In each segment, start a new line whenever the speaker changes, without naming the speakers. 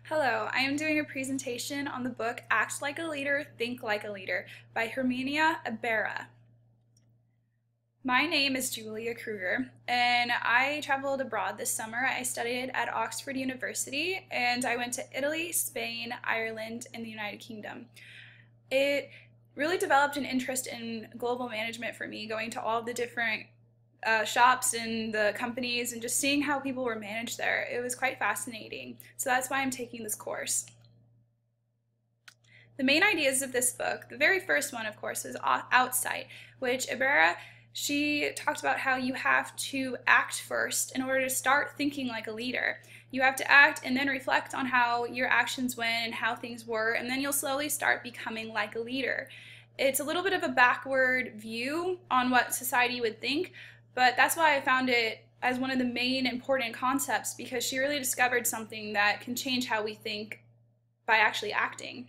Hello, I am doing a presentation on the book Act Like a Leader, Think Like a Leader by Herminia Ibarra. My name is Julia Kruger, and I traveled abroad this summer. I studied at Oxford University, and I went to Italy, Spain, Ireland, and the United Kingdom. It really developed an interest in global management for me, going to all the different shops and the companies and just seeing how people were managed there. It was quite fascinating. So that's why I'm taking this course. The main ideas of this book, the very first one, of course, is Outsight, which Ibarra, she talked about how you have to act first in order to start thinking like a leader. You have to act and then reflect on how your actions went and how things were, and then you'll slowly start becoming like a leader. It's a little bit of a backward view on what society would think, but that's why I found it as one of the main important concepts, because she really discovered something that can change how we think by actually acting.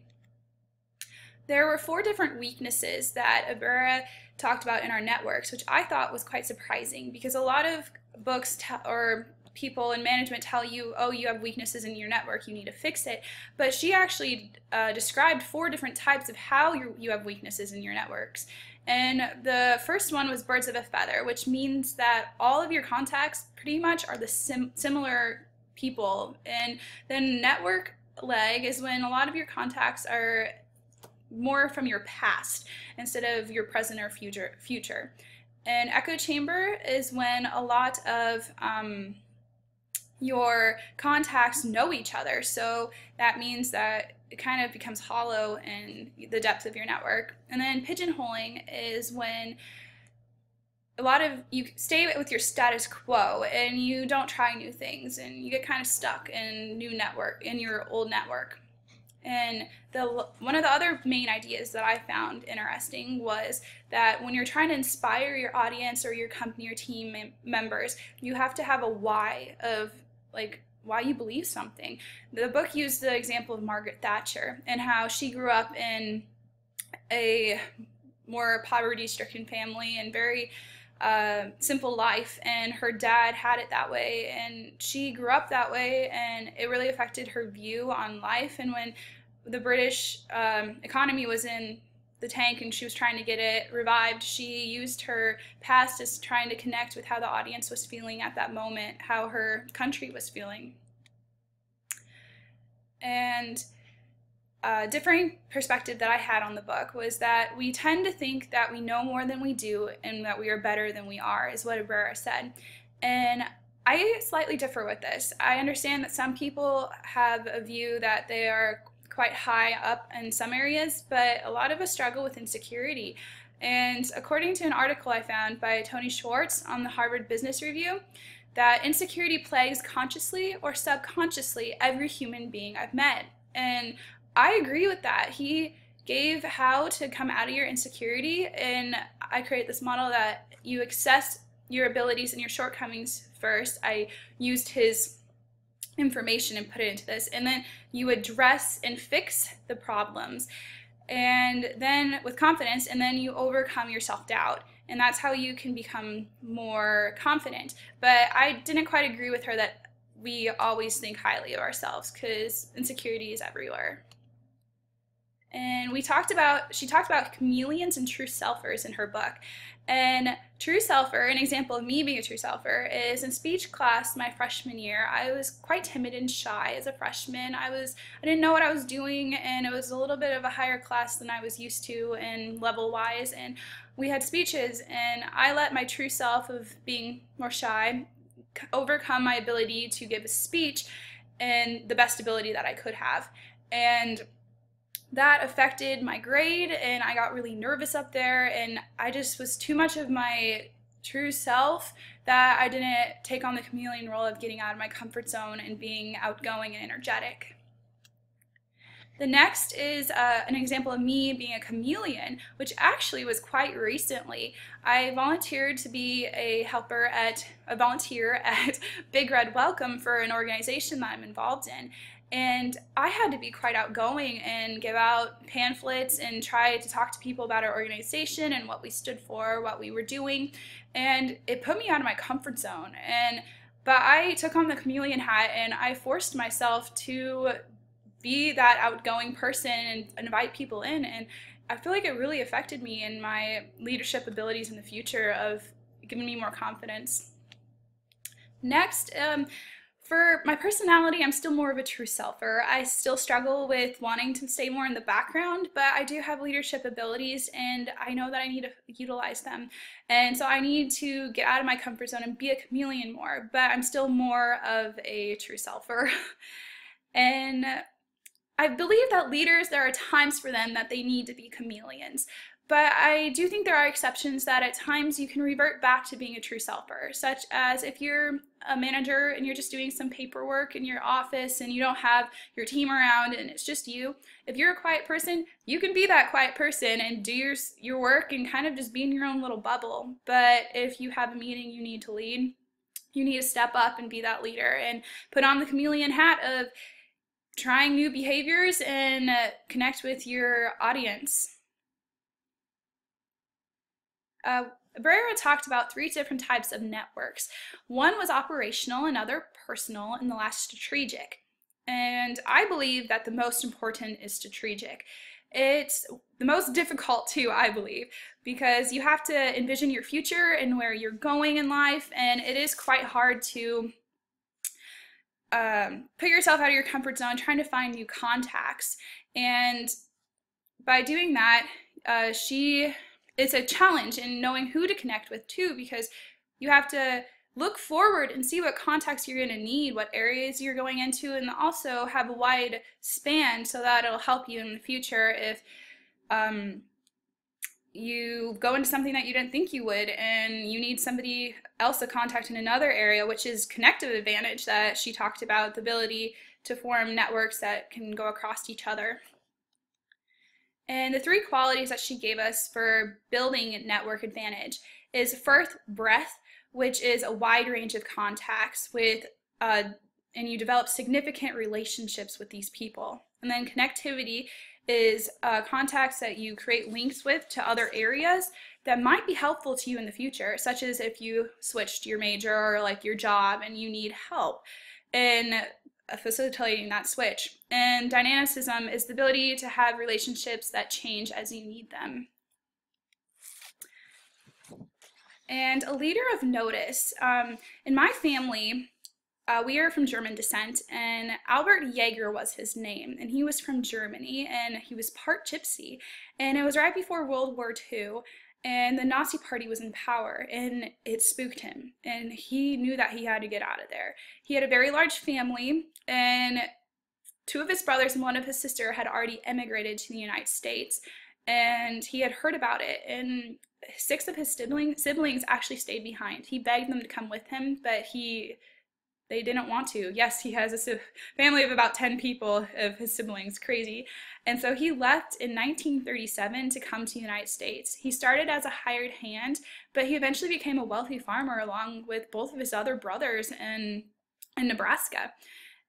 There were 4 different weaknesses that Ibarra talked about in our networks, which I thought was quite surprising, because a lot of books or people in management tell you, oh, you have weaknesses in your network, you need to fix it. But she actually described 4 different types of how you have weaknesses in your networks. And the first one was birds of a feather, which means that all of your contacts pretty much are the similar people. And then network leg is when a lot of your contacts are more from your past instead of your present or future. And echo chamber is when a lot of your contacts know each other, so that means that it kind of becomes hollow in the depth of your network. And then pigeonholing is when a lot of you stay with your status quo and you don't try new things and you get kind of stuck in your old network. And one of the other main ideas that I found interesting was that when you're trying to inspire your audience or your company or team members, you have to have a why of why you believe something. The book used the example of Margaret Thatcher and how she grew up in a more poverty-stricken family and very simple life, and her dad had it that way, and she grew up that way, and it really affected her view on life. And when the British economy was in the tank and she was trying to get it revived, she used her past as trying to connect with how the audience was feeling at that moment, how her country was feeling. And a differing perspective that I had on the book was that we tend to think that we know more than we do and that we are better than we are, is what Ibarra said. And I slightly differ with this. I understand that some people have a view that they are quite high up in some areas, but a lot of us struggle with insecurity. And according to an article I found by Tony Schwartz on the Harvard Business Review, that insecurity plagues consciously or subconsciously every human being I've met. And I agree with that. He gave how to come out of your insecurity, and I create this model that you assess your abilities and your shortcomings first. I used his information and put it into this, and then you address and fix the problems, and then with confidence, and then you overcome your self-doubt, and that's how you can become more confident. But I didn't quite agree with her that we always think highly of ourselves, because insecurity is everywhere. And she talked about chameleons and true selfers in her book. And true selfer, an example of me being a true selfer, is in speech class my freshman year. I was quite timid and shy as a freshman. I didn't know what I was doing, and it was a little bit of a higher class than I was used to in level-wise. And we had speeches, and I let my true self of being more shy overcome my ability to give a speech and the best ability that I could have. And that affected my grade, and I got really nervous up there, and I just was too much of my true self that I didn't take on the chameleon role of getting out of my comfort zone and being outgoing and energetic. The next is an example of me being a chameleon, which actually was quite recently. I volunteered to be a volunteer at Big Red Welcome for an organization that I'm involved in. And I had to be quite outgoing and give out pamphlets and try to talk to people about our organization and what we stood for, what we were doing. And it put me out of my comfort zone. But I took on the chameleon hat and I forced myself to be that outgoing person and invite people in. And I feel like it really affected me in my leadership abilities in the future of giving me more confidence. Next, for my personality, I'm still more of a true selfer. I still struggle with wanting to stay more in the background, but I do have leadership abilities and I know that I need to utilize them. And so I need to get out of my comfort zone and be a chameleon more, but I'm still more of a true selfer. And I believe that leaders, there are times for them that they need to be chameleons. But I do think there are exceptions that at times you can revert back to being a true selfer, such as if you're a manager and you're just doing some paperwork in your office and you don't have your team around and it's just you. If you're a quiet person, you can be that quiet person and do your work and kind of just be in your own little bubble. But if you have a meeting you need to lead, you need to step up and be that leader and put on the chameleon hat of trying new behaviors and connect with your audience. Ibarra talked about 3 different types of networks. One was operational, another personal, and the last strategic. And I believe that the most important is strategic. It's the most difficult too, I believe, because you have to envision your future and where you're going in life, and it is quite hard to put yourself out of your comfort zone, trying to find new contacts. And by doing that, it's a challenge in knowing who to connect with too, because you have to look forward and see what contacts you're going to need, what areas you're going into, and also have a wide span so that it'll help you in the future if you go into something that you didn't think you would and you need somebody else to contact in another area, which is connective advantage that she talked about, the ability to form networks that can go across each other. And the 3 qualities that she gave us for building network advantage is first, breadth, which is a wide range of contacts with, and you develop significant relationships with these people. And then connectivity is contacts that you create links with to other areas that might be helpful to you in the future, such as if you switched your major or like your job and you need help in facilitating that switch. And dynamicism is the ability to have relationships that change as you need them. And a leader of notice. In my family, we are from German descent, and Albert Jaeger was his name, and he was from Germany, and he was part gypsy. And it was right before World War II, and the Nazi Party was in power, and it spooked him, and he knew that he had to get out of there. He had a very large family, and 2 of his brothers and 1 of his sister had already emigrated to the United States, and he had heard about it, and 6 of his siblings actually stayed behind. He begged them to come with him, but they didn't want to. Yes, he has a family of about 10 people of his siblings, crazy. And so he left in 1937 to come to the United States. He started as a hired hand, but he eventually became a wealthy farmer along with both of his other brothers in Nebraska.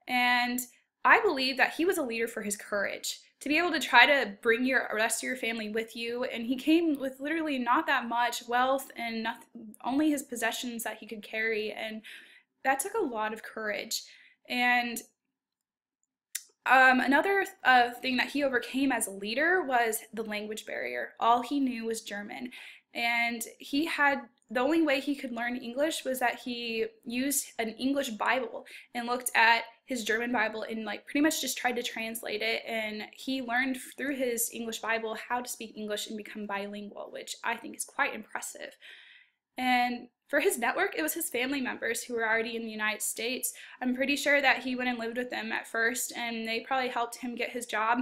And I believe that he was a leader for his courage, to be able to try to bring your rest of your family with you. And he came with literally not that much wealth and only his possessions that he could carry. And that took a lot of courage. And another thing that he overcame as a leader was the language barrier. All he knew was German. And the only way he could learn English was that he used an English Bible and looked at his German Bible and pretty much just tried to translate it. And he learned through his English Bible how to speak English and become bilingual, which I think is quite impressive. And for his network, it was his family members who were already in the United States. I'm pretty sure that he went and lived with them at first, and they probably helped him get his job.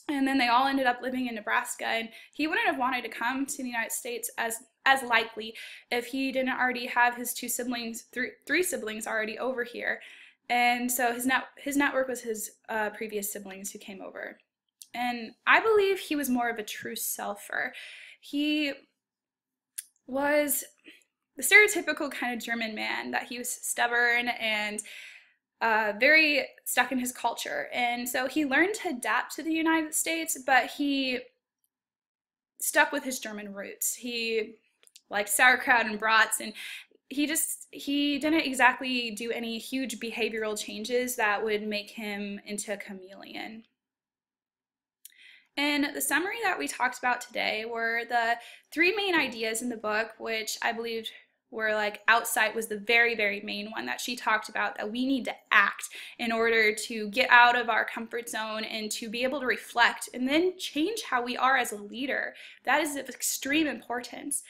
And then they all ended up living in Nebraska, and he wouldn't have wanted to come to the United States as likely if he didn't already have his 2 siblings, 3 siblings already over here. And so his network was his previous siblings who came over. And I believe he was more of a true selfer. He was the stereotypical kind of German man, that he was stubborn and very stuck in his culture. And so he learned to adapt to the United States, but he stuck with his German roots. He liked sauerkraut and brats, and he didn't exactly do any huge behavioral changes that would make him into a chameleon. And the summary that we talked about today were the three main ideas in the book, which I believe were like outside was the very, very main one that she talked about, that we need to act in order to get out of our comfort zone and to be able to reflect and then change how we are as a leader. That is of extreme importance.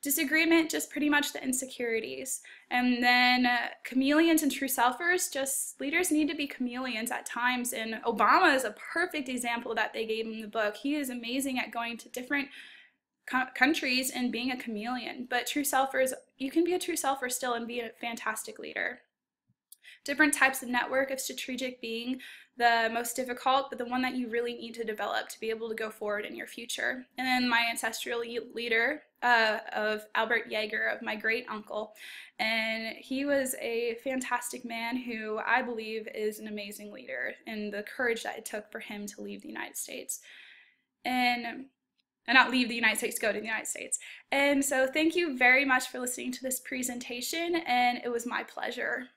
Disagreement, just pretty much the insecurities. And then chameleons and true selfers, just leaders need to be chameleons at times. And Obama is a perfect example that they gave in the book. He is amazing at going to different countries and being a chameleon. But true selfers, you can be a true selfer still and be a fantastic leader. Different types of network of strategic being the most difficult, but the one that you really need to develop to be able to go forward in your future. And then my ancestral leader of Albert Yeager, of my great uncle, and he was a fantastic man who I believe is an amazing leader, and the courage that it took for him to leave the United States. And not leave the United States, go to the United States. And so thank you very much for listening to this presentation, and it was my pleasure.